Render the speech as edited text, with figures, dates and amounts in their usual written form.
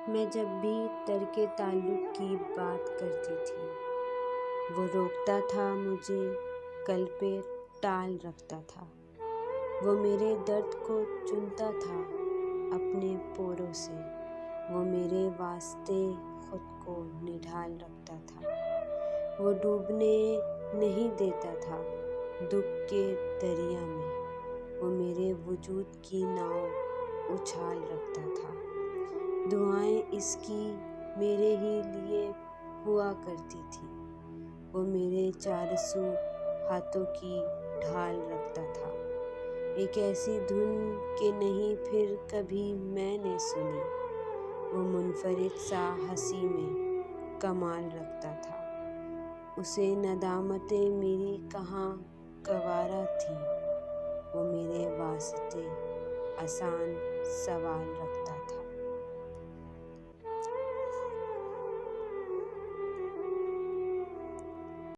میں جب بھی ترک تعلق کی بات کرتی تھی، وہ روکتا تھا مجھے، کل پہ ٹال رکھتا تھا۔ وہ میرے درد کو چنتا تھا اپنے پوروں سے، وہ میرے واسطے خود کو نڈھال رکھتا تھا۔ وہ ڈوبنے نہیں دیتا تھا دکھ کے دریا میں، وہ میرے وجود کی ناؤ اچھال رکھتا تھا۔ دعائیں اس کی میرے ہی لیے ہوا کرتی تھی، وہ میرے چارسو ہاتھوں کی ڈھال رکھتا تھا۔ ایک ایسی دھن کہ نہیں پھر کبھی میں نے سنی، وہ منفرد سا ہنسی میں کمال رکھتا تھا۔ اسے ندامتیں میری کہاں گوارا تھیں، وہ میرے واسطے آسان سوال رکھتا تھا۔